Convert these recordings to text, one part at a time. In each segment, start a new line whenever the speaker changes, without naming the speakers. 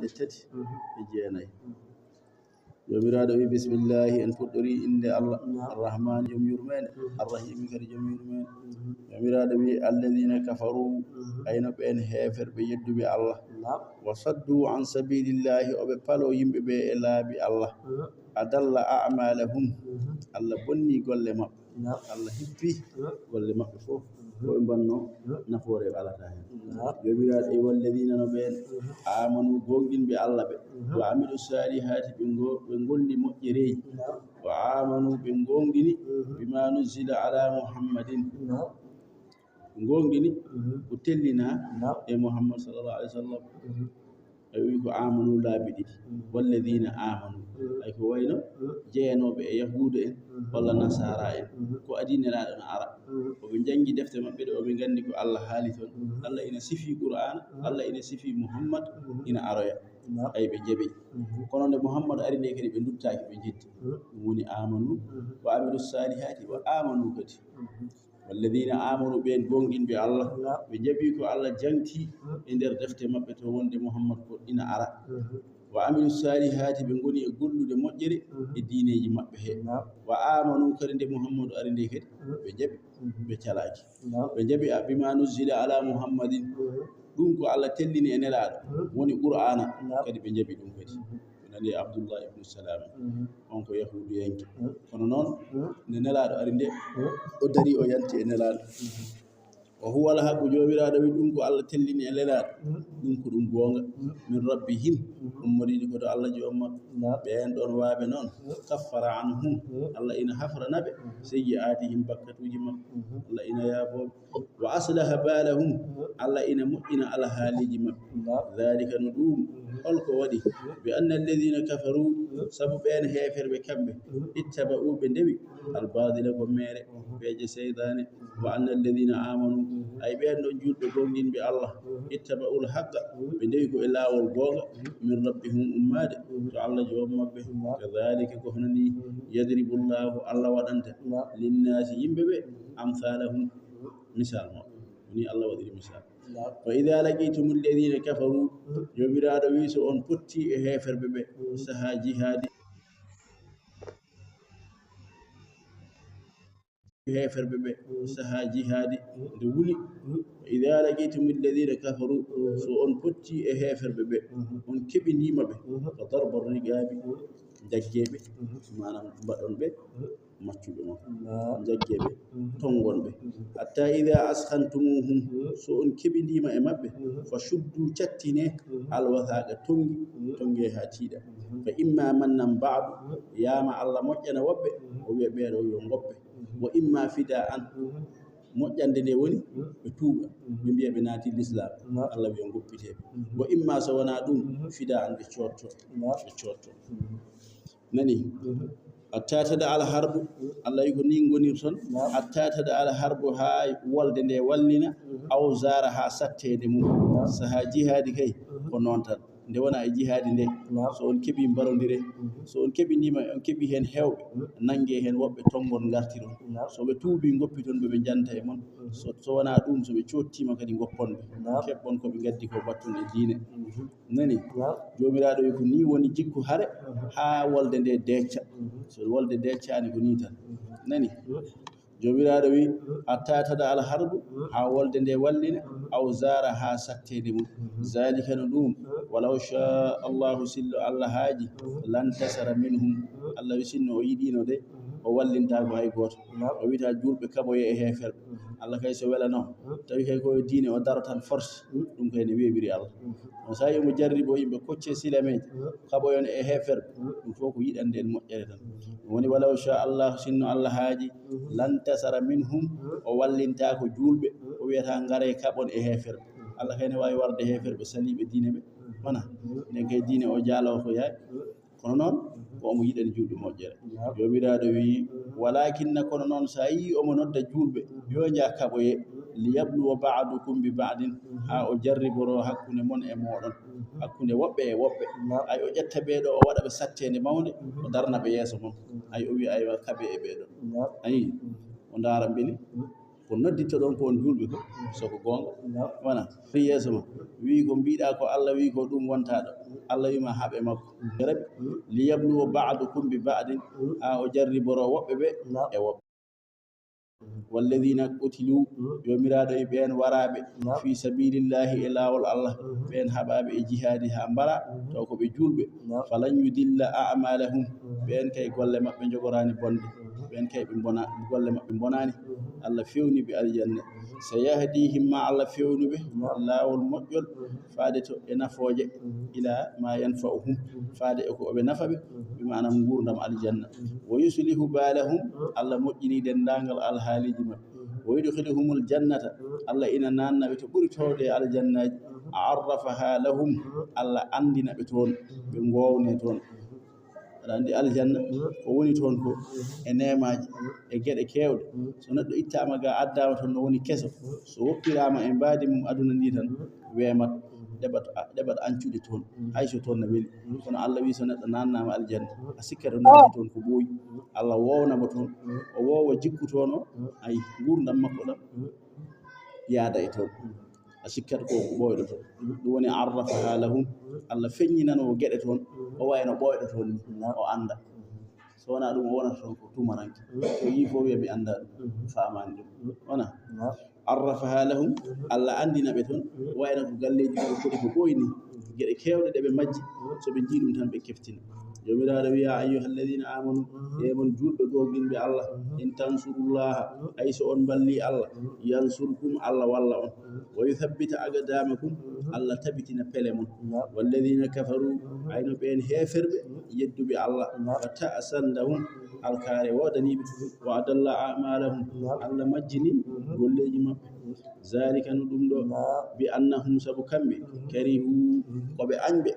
tati e jeenayi jomiraɗo wi bisimillahi en puɗɗori inde Allah arrahman joom yurmede arrahimi kadi joom yurmede jomiraɗo wi alladina kafaru ayno ɓen heferɓe yedduɓe Allah wa saddu an sabilillahi oɓe palo yimɓe ɓe e laabi Allah adalla amalahum Allah bonni golle maɓɓe Allah hippi golle maɓɓe fof koɓe mbanno nafoore alata hen jomiraɗo e walladina no ɓen amanu gonɗinɓe Allah ɓe wa amilu salihati ɓe gondi moƴƴereji wa amanu ɓe gonɗini bima nuzila ala muhammadin ɓe gonɗini ko tellina e muhammad sallallah alih w sallam ay wi ko amanu laabi ɗiɗi walladina amanu ay ko wayno jeeyanoɓe e yahuda en walla nasara en ko adinelaɗo no ara oɓe janggi defte maɓɓe ɗe oɓe gandi ko Allah haali toon Allah ina sifi qur'ana Allah ina sifi muhammad ina aroya ay ɓe jeeɓi kono nde muhammad ari nde kadi ɓe duttaki ɓe jetti ɗum woni amanu wa amilu salihati wa amanu kadi walladina amanu ɓen gonɗinɓe Allah ɓe jaɓi ko Allah jangti e nder defte maɓɓe to wonde muhammad ko ina ara wa amilu salihati ɓe goni e gollude moƴƴere e diineji maɓɓe he wa amanu kadi nde muhammadu ari nde kadi ɓe jaɓi ɓe calaki ɓe jaɓi bima nuzila ala muhammadin ɗum ko Allah tellini e nelaɗo woni qur'ana kadi ɓe jaɓi ɗum kadi nani abdoullah ibnu salam on ko yahudu yanke kono noon nde nelaɗo ari nde o dari o yanti e nelaɗo o huwa alhaqu jomiraɗo wi ɗum ko Allah tellini e nelaɗo ɗum ko ɗum gonga min rabbihim ummoriɗi koto Allah joom maɓɓe ɓen ɗon waaɓe noon kaffara anhum Allah ina hafranaɓe sayyi'atihim bakkatuji maɓɓe Allah ina yaafoɓe wa aslaha balahum Allah ina moƴƴina alhaaliji maɓɓe dhalika no ɗum holko waɗi bi anna alladina kafaru sabu ɓen heferɓe kamɓe ittaba'u ɓe ndewi albadila ko mere peeje seydane wa anna alladina amanu ay ɓen ɗon julɓe gonɗinɓe Allah ittaba'ul haqqa ɓe ndewi ko e laawol gonga min rabbihum ummade to Allah joom maɓɓe kadhalika ko hono ni yadribullahu Allah waɗanta linnasi yimɓeɓe amsalahum misal maɓɓe woni Allah waɗiri misal fa ida laqitum alladina kafaru jomiraɗo wi so on potti e heferɓe ɓe saha jihadi heferɓe ɓe saha jihadi nde wuli ida laqitum alladina kafaru so on potti e heferɓe ɓe on keɓinimaɓe ko darba rigabi jaggeɓe manam mbaɗon ɓe maccuɓe mon jaggeɓe tongonɓe hatta ida askantumuhum so on keɓidima e maɓɓe fa suddu cattine alwathaqa tongue ha tiiɗa fa imma mannan ba'du yama Allah moƴƴana woɓɓe o wiya ɓeɗo yo goppe wa imma fida an moƴƴande nde woni ɓe tuuɓa ɓe mbiya ɓe naati l'islam Allah wiya goppiteɓe wa imma so wona ɗum fida an ɓe cotto nani hatta tada alharbu Allah wi ko ni gonirton hatta tada alharbu ha wolde nde wallina aw zara ha sattede mum saha jihadi kay ko noon tan nde wona e jihadi nde so on keeɓi mbarodire so on keɓinima on keeɓi hen hewɓe nangue hen woɓɓe tongon garti ɗon soɓe tuubi goppi toon ɓeɓe janta e mon so wona ɗum soɓe cottima kadi gopponɓe keɓɓon koɓe gaddi ko battun e diine nani jomiraɗo wi ko ni woni jikku haare ha wolde nde decca so wolde deccani ko ni tan nani jomiraɗo wi hatta tada alharbu ha wolde nde wallina aw zara ha sattede mum zalika no ɗum walaw sha allahu sillo Allah haaji lan tasara minhum Allah wi sinno o yiɗino de o wallintako hay goto o wita julɓe kaɓoye e heferɓe Allah kay so welano tawi kay koye diine o daro tan force ɗum kay ne weɓiri Allah on sa yomo jarribo yimɓe kocce silameje kaɓoyon e heferɓe ɗum fof ko yiɗande en moƴƴere tan woni walaw sha Allah sinno Allah haaji lan tasara minhum o wallintako julɓe o wiyata gaare kaɓon e heferɓe Allah kay ne wawi warde heferɓe saliɓe diine ɓe wona nden kay diine o jaalowo ko yaay kono noon ko omo yiɗani julɓe moƴƴere jomiraɗo wi walakinna kono noon sa yi omo nodda julɓe yo jaa kaɓoye liyabluwa ba'dukum bi ba'din ha o jarriboro hakkude mon e moɗon hakkude woɓɓe e woɓɓe ay o ƴetta ɓeeɗo o waɗa ɓe sattede mawde o darna ɓe yeeso mon ay o wi aywa kaɓe e ɓeeɗo ayi o ndaara beeli ko nodditto ɗon ko on julɓe ko soko gonga wona yeeso ma wi ko mbiɗa ko Allah wi ko ɗum wontaɗo Allah wima haɓe makko rabi liyabluwa ba'dukum bi ba'din ha o jarriboro woɓɓe ɓe e woɓɓe walladina qutilu jomiraɗo e ɓen waraɓe fi sabilillahi e lawol Allah ɓen haɓaɓe e jihadi ha mbara taw koɓe julɓe falan yudilla a'malahum ɓen kay golle mabɓe jogorani bonde ɓen kay ɓe bona golle mabɓe bonani Allah fewni ɓe aljanna so yahdihim ma Allah fewnuɓe lawol moƴƴol faade to e nafoje ila ma yanfa'uhum faade e ko ɓe nafaɓe bimanam gurdam aljanna wa yuslihu balahum Allah moƴƴini dendagal alhaaliji mabɓe wa yudkhiluhumul jannata Allah ina nannaɓe to ɓuri towde e aljannaji arrafaha lahum Allah andina ɓe toon ɓe gowne toon aɗa andi aljanna ko woni toon ko e nemaji e gueɗe kewɗe so neɗɗo ittama ga addama toon no woni keso so woppirama e mbadi mum aduna ndi tan wemat ɗeɓat ancude toon hayso toon no weeli kono Allah wi so neɗɗo nannama aljanna a sikkata noddi toon ko ɓooyi Allah wownamo toon o wowa jikku toon o ayi gurdam makko ɗam yaada e toon a sikkata ko ɓoyɗo toon ɗum woni arrafaha lahum Allah feññinano gueɗe toon o wayno ɓoyɗo toon ni o anda so wona ɗum o wonata toon ko tumaranke so yi fof wiya mi anda ɗum famani ɗum wona arrafaha lahum Allah andina ɓe toon wayno ko galleji ɗo kodi ko ɓoyni gueɗe kewɗe ɗe ɓe majji soɓe jii ɗum tan ɓe keftina jomiraɗo wiya ayyuhalladina amanu emon julɓe gogilɓe Allah in tansurullaha ay so on balli Allah yansurkum Allah walla on wa yuthabbita aqdamakum Allah tabitina pele mon walladina kafaru ayno ɓen heferɓe yedduɓe Allah wa ta'san lahum alkare wodaniɓe wa adalla a'malahum Allah majjini golleji mabɓe zalika no ɗum ɗo bi annahum sabu kamɓe karihu koɓe añɓe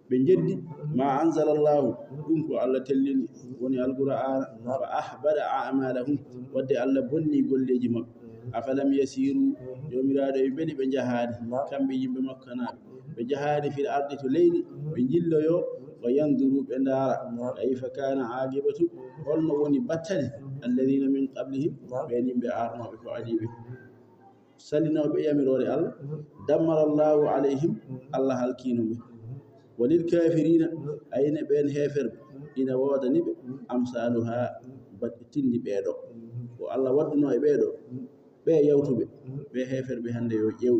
ɓe jeddi ma anzalallahu ɗum ko Allah tellini woni alqur'ana fa ahbada a'malahum wadde Allah bonni golleji mabɓe afalam yasiru jomiraɗo e beeli ɓe jahani kamɓe yimɓe makkanaɓe ɓe jahani fil ardi to leydi ɓe jilloyo wa yanduru ɓe ndaara kayfa kana aqibatu holno woni battane alladina min qablihim ɓen yimɓe arnoɓe ko adiɓe salinoɓe yamirore Allah dammarallahu alayhim Allah halkinoɓe walil kafirina ayne ɓen heferɓe ina wodani ɓe amsaluha baɗɗe tindi ɓeeɗo ko Allah wadduno e ɓeeɗo ɓe yawtuɓe ɓe heferɓe hande yo ƴeew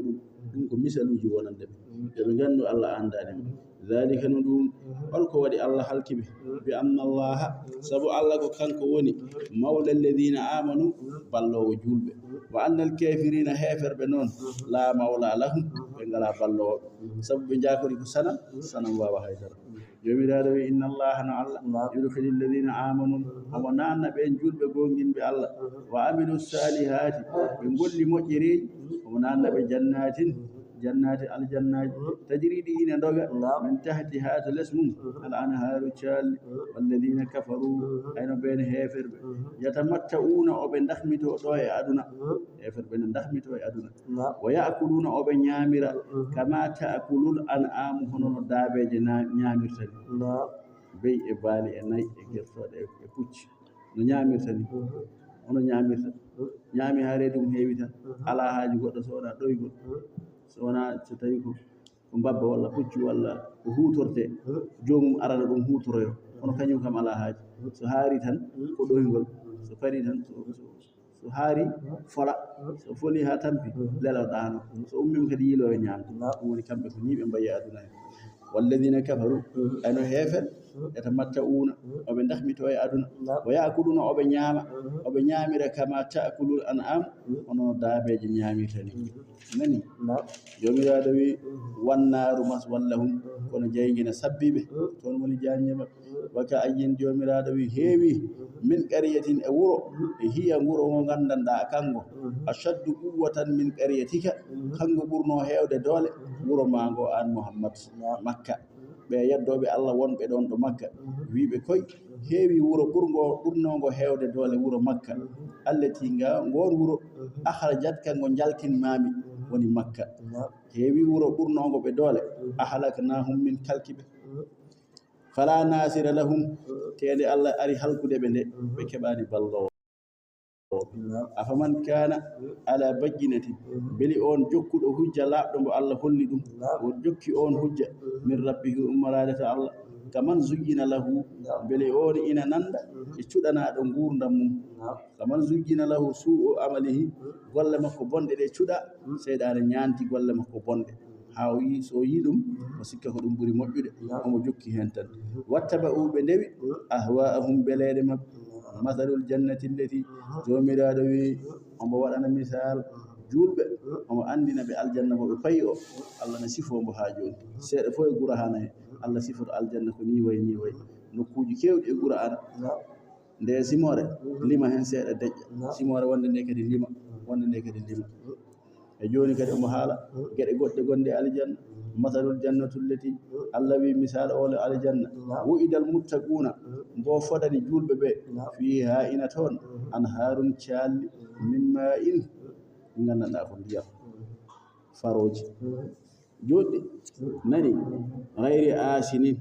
ɗum ko misaluji wonande ɓe yoɓe gandu Allah andani ɓe dhalika no ɗum holko waɗi Allah halkiɓe bi anna allaha saabu Allah ko kanko woni mawla alladina amanu ballowo julɓe wa anna alkafirina heferɓe noon la mawla lahum ɓe ngala ballowoɓe saabu ɓe jakori ko sanam wawa haydara jomiraɗo wi inna allaha no Allah yudkhili alladina amanu omo nanna ɓen julɓe gonguinɓe Allah wa amilu salihati ɓe golli moƴƴereji omo nanna ɓe jannati aljannaji tajriɗi ina doga min tahti ha to less mum al anharu calli walladina kafaru ayno ɓen heferɓe yatamatta'una oɓe dahmito ɗo e aduna heferɓe ne dahmito e aduna wa ya'kuluna oɓe ñamira kama ta'kulul an'amu hono no daabeje ñamirtani bey e baali e nayi e gertoɗe e pucci no ñamirtani hono ñamirta ñaami ha reedu mum heewi tan ala haaji goɗɗo so wona ɗoygol so wona so tawi ko mbabba walla puccu walla ko hutorte jomum arana ɗum hutoroyo kono kañum kam ala haaji so haari tan ko ɗoygol so fari tan so haari fola so foli ha tampi lelo ɗano so ummima kadi yiilo e ñamde ɗum woni kamɓe ko ñiiɓe mbayi aduna he walladina kafaru ayno heefen yatamatta'una oɓe dahmito e aduna wa ya'kuluna oɓe ñaama oɓe ñamira kama ta'kulul an'am hono daabeje ñamirtani nani jomiraɗo wi wannaru maswallahum kono jeygina sabbiɓe toon woni janje maɓɓe waka ayyin jomiraɗo wi heewi min qaryatin e wuro e hiya nguro ngo gandanɗa kango ashaddu quwwatan min qaryatika kango ɓurno hewde doole wuro mago an Muhammad Makka ɓe yeddoɓe Allah wonɓe ɗon ɗo Makka wiɓe koy heewi wuro ɓurnogo hewde doole wuro Makka allati ngon wuro akhrajat ka ngo jaltinmami woni Makka heewi wuro ɓurnogo ɓe doole ahlaknahum min kalkiɓe fala nasira lahum tede Allah ari halkude ɓe nde ɓe keɓani ballowo afaman kana ala bayyinati beli on jokkuɗo hujja laaɓɗo mbo Allah holli ɗum o jokki on hujja min rabbihi ummaradata Allah kaman zuyyina lahu bele on ina nanda e cuɗanaɗo gurdam mum kaman zuyyina lahu su'u amalihi golle makko bonɗe ɗe cuɗa seyɗane ñanti golle makko bonɗe ha o yi so yi ɗum o sikka ko ɗum ɓuuri moƴƴude omo jokki hen tan wattaba'u ɓe ndewi ahwa'ahum beleɗe mabɓe masalul jannati allati jomiraɗo wi omo waɗana misal julɓe omo andina ɓe aljanna mo ɓe payi o Allah ne sifo mbo ha joni seeɗa fof e Qur'ana he Allah sifoto aljanna ko ni way nokkuji kewɗi e Qur'ana nde simore lima hen seeɗa deƴƴa simore wonde nde kadi lima e joni kadi omo haala gueɗe goɗɗe gonɗe aljanna masalul jannatu allati Allah wi misal ole aljanna wu'idal muttaquna mbo fodani julɓe ɓe fiha ina toon anharun calli min ma'in gandanɗa ko ndiyam faroji joɗɗi nani gayri asinin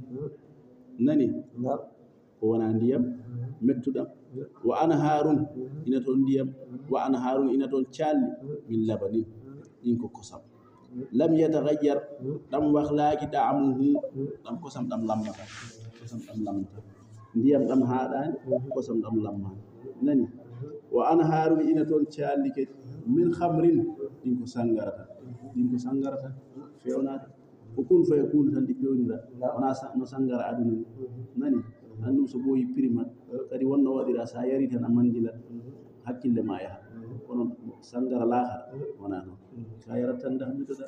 nani ko wona ndiyam mettuɗam wa anharun ina toon ndiyam wa anharun ina toon calli min labanin ɗin ko kosam lam yataghayyar ɗam wahlaki da'amuhu ɗam kosam ɗam lammata ndiyam ɗam haɗani kosam ɗam lammani nani wa anharun ina toon calli kadi min khamrin ɗin ko sangarata fewnata ko kun fayakunu tan ɗi pewnira wona no sangara aduna ni nani andum so ɓooyi prix kadi wonno waɗira sa yari tan a mandilat hakkille ma yaha kono sangara lahara wona noon sa yarat tan dahmitoɗa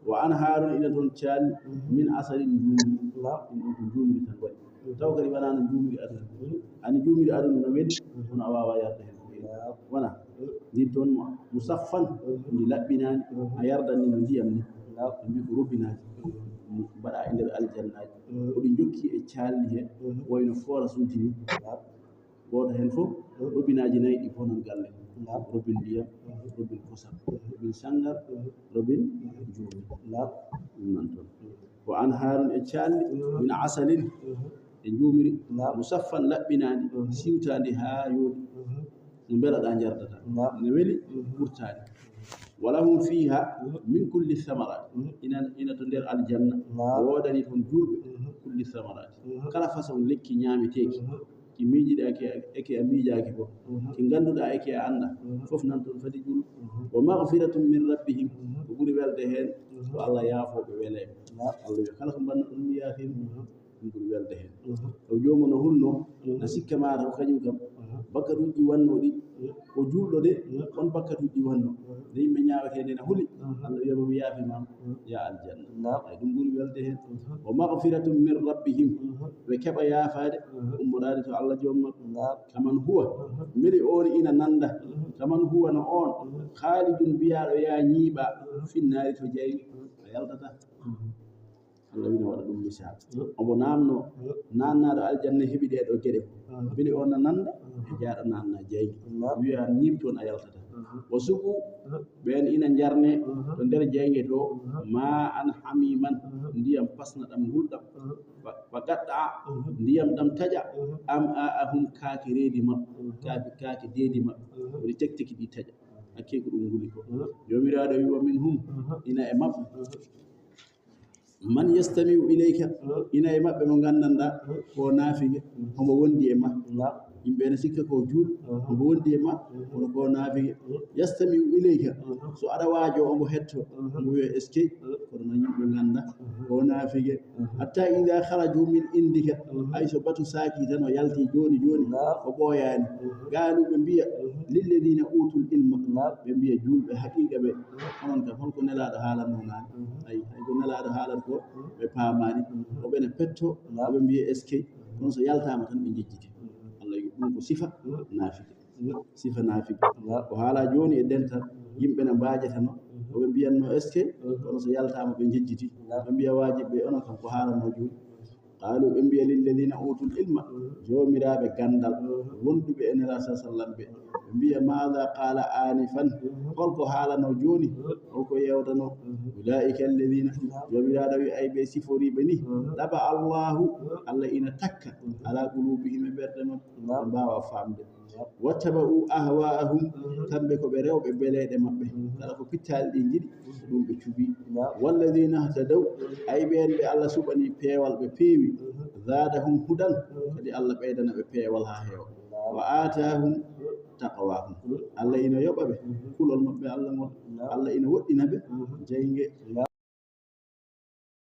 wa anharun ina toon calli min asalin jumri ɗum ɗon ko jumri tan waɗi taw kadi wonano jumri aduna ani jumri aduna no weɗi kono a wawa yarda hen wona ndin toon musaffan ndi laɓɓinani a yardanni no ndiyam ni mbi ko robbinaji mbaɗa e nder aljannaji koɗi jokki e calli he wayno forage uji ni goto hen fof robbinaji nayyi ɗi fof non galle robbin ndiyam robbin kosam robbin sangar robbin juumi ɗum nan toon ko anharun e calli min asalin e jumri musaffan laɓɓinadi siwtadi ha yooɗi no mbelaɗa jardata ne weeli ɓurtadi walahum fiha min kulli thamarat ina to nder aljanna wodani toon julɓe kulli thamarat kala façon lekki ñameteki ki miijiɗa eke a miijaki fof ki ganduɗa eke a anda fof nan toon fadi julɓe wa maghfiratum min rabbihim ko ɓuuri welde hen ko Allah yaafoɓe weleɓe Allah wi kala ko mbanno ɗum mi yaafima ɗum ɓuuri welde hen o jomum no hulno no sikka mata ko kañum kam bakkatuji wanno ɗi o julɗo de on bakkatuji wanno nde yimɓe ñawetede ne huuli Allah wiyama mi yaafimama ya aljanna ay ɗum ɓuuri welde hen wa maghfiratum min rabbihim ɓe keɓa yaafade ummorade to Allah jommabɓe kaman huwa mbiɗi on ina nanda kaman huwa no on khalidun mbiyaɗo ya ñiiɓa finnari to jeyni a yaldata Allah wino waɗa ɗum misal omo namno nannaɗo aljanna heeɓi ɗeɗo gueɗe bili on no nanda e jaaɗo nanna jeygi wiya ñiiɓ toon a yaltata o sugu ɓen ina jarne to nder jeyge to ma an hamiman ndiyam pasna ɗam gulɗam fa gaɗɗa ndiyam ɗam taƴa am a ahum kaake reedi maɓɓe kaake deedi maɓɓe woɗi tekteki ɗi taƴa hakke ko ɗum nguli ko jomiraɗo wiwa min hum ina e maɓɓe man yastamiu ilayka ina e maɓɓe mo gandanɗa ko naafige homo wondi e ma yimɓe ne sikka ko juul omo wondi e ma kono ko naafige yastamiu ilayka so aɗa waajo omo hetto omo wiya eskey kono no yimɓe ganda ko naafige hatta ida haraju min indika hay so batu saaki tan o yalti joni o ɓooyani gaaluɓe mbiya lilladina utul ilma ɓe mbiya julɓe haqiqa ɓe onon kam holko nelaɗo haalanno nani ay ko nelaɗo haalat ko ɓe paamani oɓene petto oɓe mbiya eskey kono so yaltama tan ɓe jejjiti Allah yi ɗum ko sifa naafige ko haala joni e dental yimɓe ne mbajatano oɓe mbiyanno eskey kono so yaltama ɓe jejjiti ɓe mbiya wajiɓe onon kam ko haalanno joni qalu ɓe mbiya lilladina utul ilma jomiraɓe gandal wonduɓe e nela sa sallam ɓe mbiya maada qala anifan holko haalano joni holko yewtano ulaika alladina jomiraɗo wi ay ɓe siforiɓe ni ɗaba allahu Allah ina takka ala qulubihim e ɓerɗe mabɓe mbawa famde wattaba'u ahwa'ahum kamɓe ko ɓe rewɓe beleɗe maɓɓe kala ko pittaali ɗi jiɗi ɗum ɓe cuɓi walladina htadaw ay ɓen ɓe Allah suɓani peewal ɓe peewi zadahum hudan kadi Allah ɓeydana ɓe peewal ha heewa wa atahum taqwahum Allah ina yoɓa ɓe kulol maɓɓe Allah ngol Allah ina woɗɗina ɓe jeyge